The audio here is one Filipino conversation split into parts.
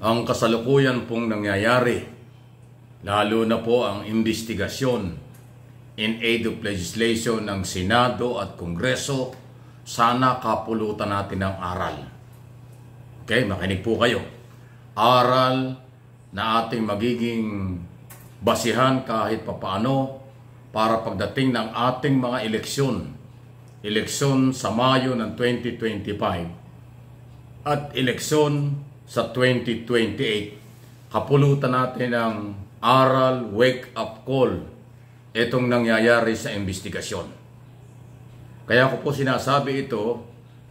Ang kasalukuyan pong nangyayari, lalo na po ang investigasyon in aid of legislation ng Senado at Kongreso, sana kapulutan natin ng aral. Okay, makinig po kayo. Aral na ating magiging basihan kahit papaano para pagdating ng ating mga eleksyon sa Mayo ng 2025 at eleksyon sa 2028, kapulutan natin ng aral, wake-up call itong nangyayari sa investigasyon. Kaya ko po sinasabi ito,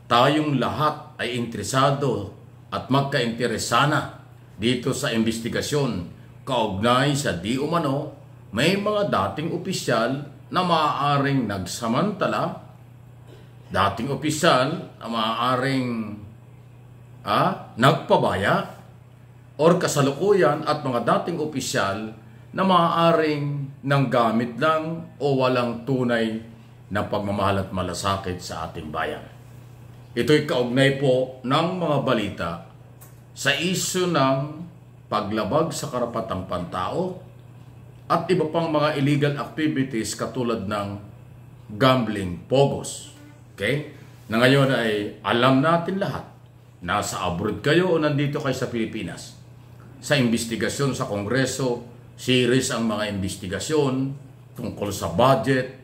tayong lahat ay interesado at magkainteresana dito sa investigasyon kaugnay sa di umano may mga dating opisyal na maaaring nagsamantala, dating opisyal na maaaring nagpabaya or kasalukuyan at mga dating opisyal na maaaring nanggamit lang o walang tunay na pagmamahal at malasakit sa ating bayan. Ito'y kaugnay po ng mga balita sa isyu ng paglabag sa karapatang pantao at iba pang mga illegal activities katulad ng gambling, pogos. Okay? Na ngayon ay alam natin lahat. Nasa abroad kayo o nandito kayo sa Pilipinas. Sa investigasyon sa Kongreso, series ang mga investigasyon tungkol sa budget,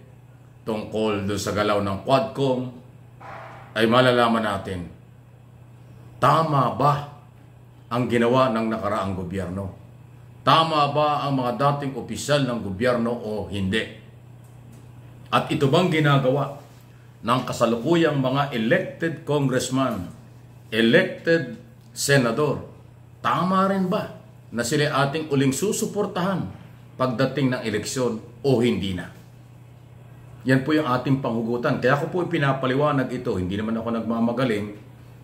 tungkol doon sa galaw ng Quadcom, ay malalaman natin, tama ba ang ginawa ng nakaraang gobyerno? Tama ba ang mga dating opisyal ng gobyerno o hindi? At ito bang ginagawa ng kasalukuyang mga elected congressman, elected senador, tama rin ba na sila ating uling susuportahan pagdating ng eleksyon o hindi na? Yan po yung ating panghugutan. Kaya ko po pinapaliwanag ito. Hindi naman ako nagmamagaling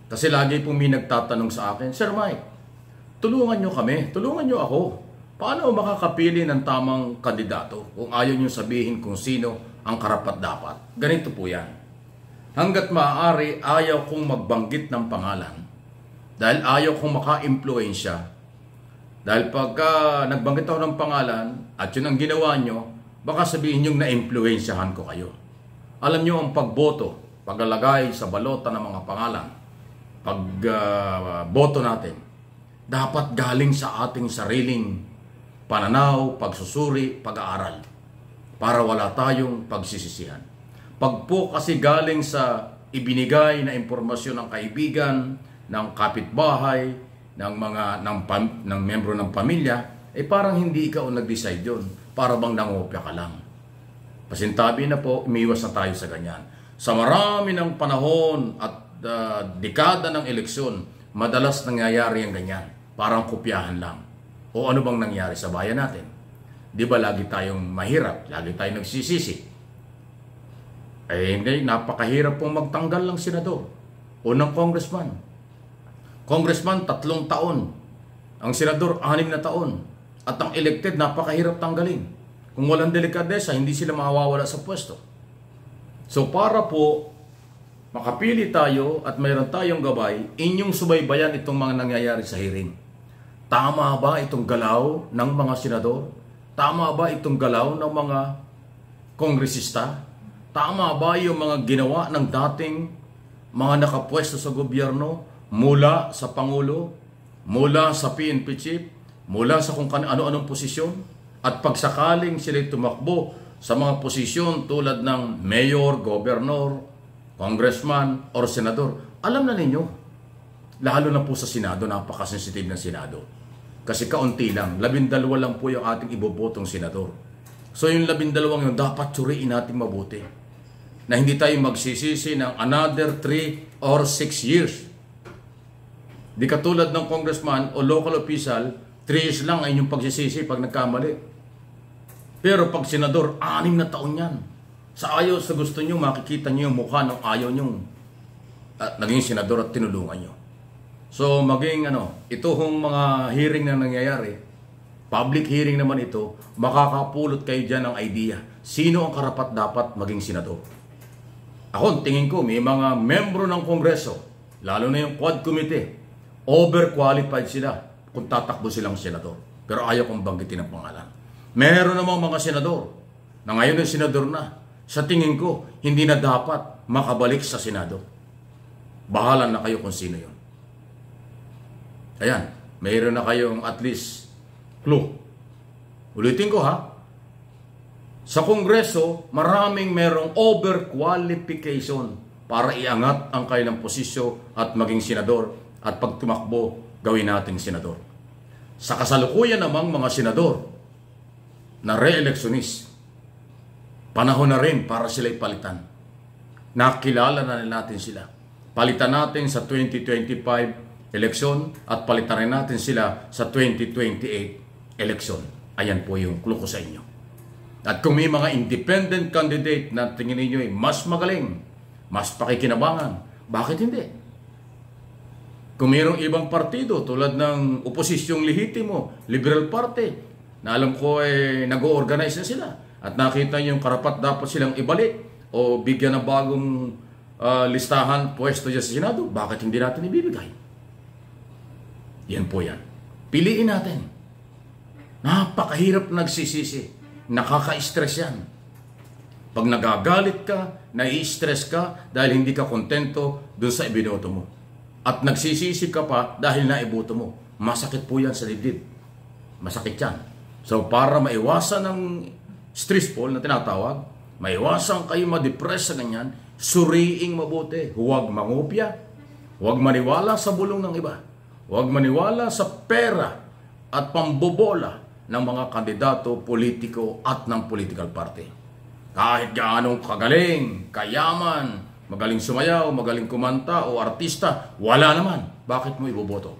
kasi lagi pong may nagtatanong sa akin, Sir Mike, tulungan nyo kami, tulungan nyo ako. Paano makakapili ng tamang kandidato kung ayaw nyo sabihin kung sino ang karapat-dapat? Ganito po yan. Hanggat maaari, ayaw kong magbanggit ng pangalan dahil ayaw kong maka-impluensya. Dahil pagka nagbanggit ako ng pangalan at yun ang ginawa nyo, baka sabihin nyo na-impluensyahan ko kayo. Alam nyo ang pagboto, paglalagay sa balota ng mga pangalan, pagboto natin, dapat galing sa ating sariling pananaw, pagsusuri, pag-aaral para wala tayong pagsisisihan. Pag po kasi galing sa ibinigay na impormasyon ng kaibigan, ng kapitbahay, ng membro ng pamilya, parang hindi ikaw nag-decide yun. Para bang nangopya ka lang. Pasintabi na po, umiwas na tayo sa ganyan. Sa marami ng panahon at dekada ng eleksyon, madalas nangyayari ang ganyan. Parang kopyahan lang. O ano bang nangyari sa bayan natin? Di ba lagi tayong mahirap? Lagi tayong nagsisisi. Hindi, napakahirap pong magtanggal ng senador o ng congressman. Congressman, 3 taon. Ang senador, 6 na taon. At ang elected, napakahirap tanggalin. Kung walang delikadesa, hindi sila mawawala sa pwesto. So para po makapili tayo at mayroon tayong gabay, inyong subaybayan itong mga nangyayari sa hearing. Tama ba itong galaw ng mga senador? Tama ba itong galaw ng mga kongresista? Tama ba yung mga ginawa ng dating mga nakapwesto sa gobyerno mula sa Pangulo, mula sa PNP chief, mula sa kung ano-anong posisyon? At pagsakaling sila'y tumakbo sa mga posisyon tulad ng mayor, gobernador, congressman, or senador, alam na ninyo, lalo na po sa Senado, napakasensitive ng Senado. Kasi kaunti lang, 12 lang po yung ating ibobotong senador. So yung 12 yung dapat suriin natin mabuti. Na hindi tayo magsisisi ng another 3 or 6 years. Di katulad ng congressman o local official, 3 years lang ay yung pagsisisi pag nagkamali. Pero pag senador, 6 na taon yan. Sa ayaw, sa gusto nyo, makikita nyo yung mukha ng ayaw nyo naging senador at tinulungan nyo. So maging ito hong mga hearing na nangyayari, public hearing naman ito, makakapulot kayo dyan ng idea. Sino ang karapat-dapat maging senador? Ako, tingin ko, may mga membro ng Kongreso, lalo na yung Quad Committee, overqualified sila kung tatakbo silang senador. Pero ayaw kong banggitin ang pangalan. Meron namang mga senador na ngayon ay senador na. Sa tingin ko, hindi na dapat makabalik sa Senado. Bahala na kayo kung sino yun. Ayan, mayroon na kayong at least clue. Ulitin ko ha. Sa Kongreso, maraming merong overqualification para iangat ang kanilang posisyon at maging senador at pag tumakbo, gawin nating senador. Sa kasalukuyan namang mga senador na re-electionist, panahon na rin para sila'y palitan. Nakilala na natin sila. Palitan natin sa 2025 election at palitan rin natin sila sa 2028 election. Ayan po yung clue ko sa inyo. At kung may mga independent candidate na tingin ninyo ay mas magaling, mas pakikinabangan, bakit hindi? Kung mayroong ibang partido tulad ng oposisyong lehitimo, Liberal Party, na alam ko ay nag-o-organize na sila at nakita niyo yung karapat dapat silang ibalik o bigyan ng bagong listahan pwesto dyan sa Senado, bakit hindi natin ibibigay? Yan po yan. Piliin natin. Napakahirap nagsisisi. Nakaka-stress yan. Pag nagagalit ka, nai-stress ka dahil hindi ka kontento dun sa ibinoto mo. At nagsisisi ka pa dahil naiboto mo. Masakit po yan sa dibdib. Masakit yan. So para maiwasan ng stressful na tinatawag, maiwasan kayo ma-depress sa ganyan, suriing mabuti. Huwag mangupya. Huwag maniwala sa bulong ng iba. Huwag maniwala sa pera at pambobola ng mga kandidato, politiko at ng political party. Kahit gaanong kagaling, kayaman, magaling sumayaw, magaling kumanta o artista, wala naman. Bakit mo iboboto?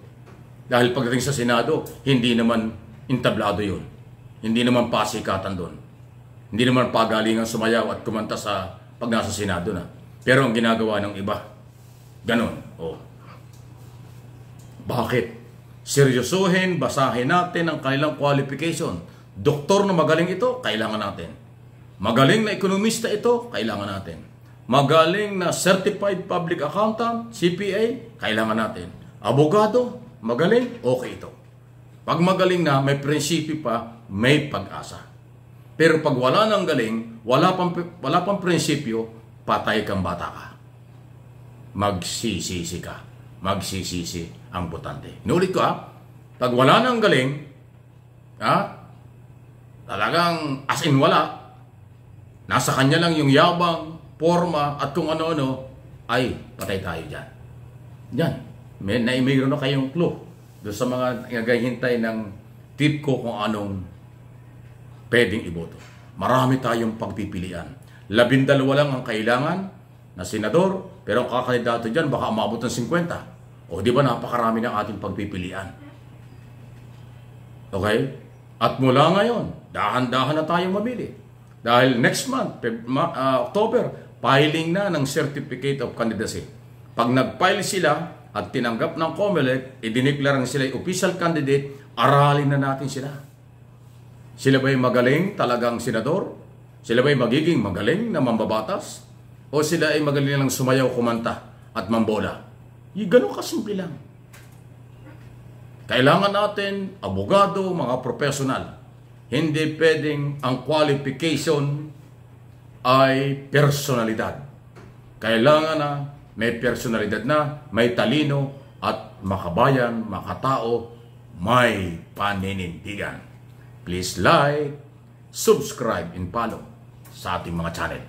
Dahil pagdating sa Senado, hindi naman entablado yun. Hindi naman pasikatan doon. Hindi naman pagalingan sumayaw at kumanta sa pag nasa Senado na. Pero ang ginagawa ng iba, ganon. Oh. Bakit? Seryosohin, basahin natin ang kanilang qualification. Doktor na magaling ito, kailangan natin. Magaling na ekonomista ito, kailangan natin. Magaling na Certified Public Accountant, CPA, kailangan natin. Abogado, magaling, okay ito. Pag magaling na, may prinsipyo pa, may pag-asa. Pero pag wala nang galing, wala pang prinsipyo, patay kang bata ka. Magsisisi ka. Magsisisi ang botante. Nulit ko pag wala nang galing, talagang as in wala, nasa kanya lang yung yabang, forma, at kung ano-ano, ay patay tayo dyan. Yan. Mayroon na kayong clue doon sa mga nagahintay ng tip ko kung anong pwedeng iboto. Marami tayong pagpipilian. 12 lang ang kailangan na senador, pero ang kakandidato dyan baka umabot ng 50. O di ba napakarami ng ating pagpipilian? Okay? At mula ngayon, dahan-dahan na tayong mabili. Dahil next month, October, filing na ng Certificate of Candidacy. Pag nag-file sila at tinanggap ng COMELEC, idineklara na sila yung official candidate, aralin na natin sila. Sila ba'y magaling talagang senador? Sila ba'y magiging magaling na mambabatas? O sila ay magaling lang sumayaw, kumanta at mambola? Ganun kasimple lang. Kailangan natin abogado, mga professional. Hindi pwedeng ang qualification ay personalidad. Kailangan na may personalidad na, may talino at makabayan, makatao, may paninindigan. Please like, subscribe, and follow sa ating mga channel.